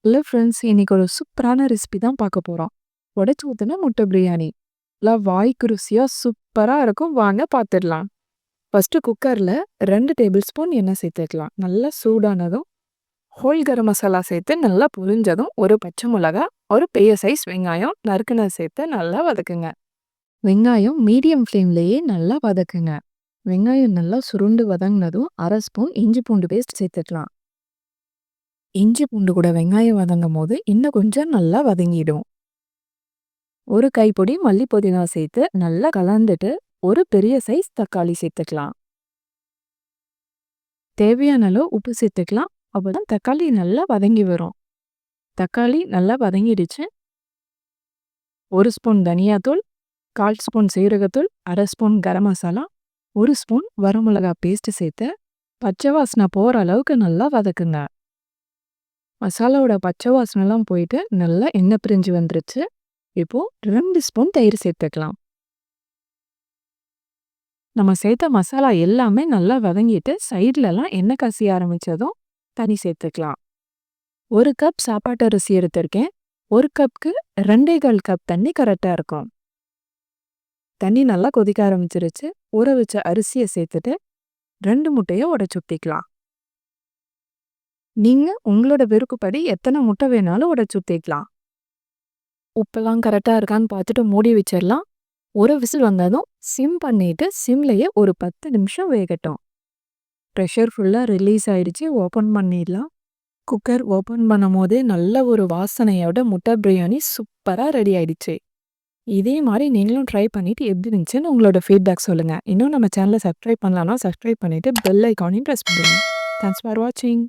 Hello friends, இன்னைக்கு ஒரு சூப்பரான ரெசிபி தான் பார்க்க போறோம். உடைச்சு ஊத்துன முட்டை பிரியாணி. எல்லாம் வாய்க்கு ருசியா சூப்பரா இருக்கும். வாங்க பார்த்துடலாம். ஃபர்ஸ்ட்டு குக்கர்ல 2 டேபிள் ஸ்பூன் எண்ணெய் சேர்த்துக்கலாம். நல்லா சூடானதும் ஹோல் கரம் மசாலா சேர்த்து நல்லா பொரிஞ்சதும் ஒரு பச்சை மிளகா, ஒரு பெரிய சைஸ் வெங்காயம் நறுக்குனது சேர்த்து நல்லா வதக்குங்க. வெங்காயம் மீடியம் ஃப்ளேம்லேயே நல்லா வதக்குங்க. வெங்காயம் நல்லா சுருண்டு வதங்கினதும் 1/2 ஸ்பூன் இஞ்சி பூண்டு பேஸ்ட் சேர்த்துக்கலாம். இஞ்சி பூண்டு கூட வெங்காயம் வதங்கும் போது இன்னும் கொஞ்சம் நல்லா வதங்கிடும். ஒரு கைப்பிடி மல்லி புதினா சேர்த்து நல்லா கலந்துட்டு ஒரு பெரிய சைஸ் தக்காளி சேர்த்துக்கலாம். தேவையான அளவு உப்பு சேர்த்துக்கலாம். அப்போதான் தக்காளி நல்லா வதங்கி வரும். தக்காளி நல்லா வதங்கிடுச்சு. 1 ஸ்பூன் தனியாத்தூள், 1/4 ஸ்பூன் சீரகத்தூள், 1/2 ஸ்பூன் கரம் மசாலா, 1 ஸ்பூன் வரமிளகா பேஸ்ட் சேர்த்து பச்சை வாசனை போகிற அளவுக்கு நல்லா வதக்குங்க. மசாலாவோட பச்சை வாசனைலாம் போயிட்டு நல்லா எண்ணெய் பிரிஞ்சு வந்துருச்சு. இப்போ 2 ஸ்பூன் தயிர் சேர்த்துக்கலாம். நம்ம சேர்த்த மசாலா எல்லாமே நல்லா வதங்கிட்டு சைட்லலாம் எண்ணெய் கசிய ஆரம்பிச்சதும் தண்ணி சேர்த்துக்கலாம். 1 கப் சாப்பாட்டு அரிசி எடுத்திருக்கேன். 1 கப்புக்கு 2.25 கப் தண்ணி கரெக்டாக இருக்கும். தண்ணி நல்லா கொதிக்க ஆரம்பிச்சிருச்சு. ஊற வச்ச அரிசியை சேர்த்துட்டு 2 முட்டையை உடைச்சு ஊற்றிக்கலாம். நீங்கள் உங்களோட விருப்பப்படி எத்தனை முட்டை வேணாலும் உடைச்சு ஊற்றிக்கலாம். உப்பெல்லாம் கரெக்டாக இருக்கான்னு பார்த்துட்டு மூடி வச்சிடலாம். ஒரு விசில் வந்ததும் சிம் பண்ணிட்டு சிம்லேயே ஒரு 10 நிமிஷம் வேகட்டும். ப்ரெஷர் ஃபுல்லாக ரிலீஸ் ஆயிடுச்சு. ஓப்பன் பண்ணிடலாம். குக்கர் ஓப்பன் பண்ணும் போதே நல்ல ஒரு வாசனையோட முட்டை பிரியாணி சூப்பராக ரெடி ஆயிடுச்சு. இதே மாதிரி நீங்களும் ட்ரை பண்ணிவிட்டு எப்படி இருந்துச்சுன்னு உங்களோட ஃபீட்பேக் சொல்லுங்கள். இன்னும் நம்ம சேனலை சப்ஸ்கிரைப் பண்ணலான்னா சப்ஸ்கிரைப் பண்ணிவிட்டு பெல் ஐக்கானையும் ப்ரெஸ் பண்ணுங்கள். தேங்க்ஸ் ஃபார் வாட்சிங்.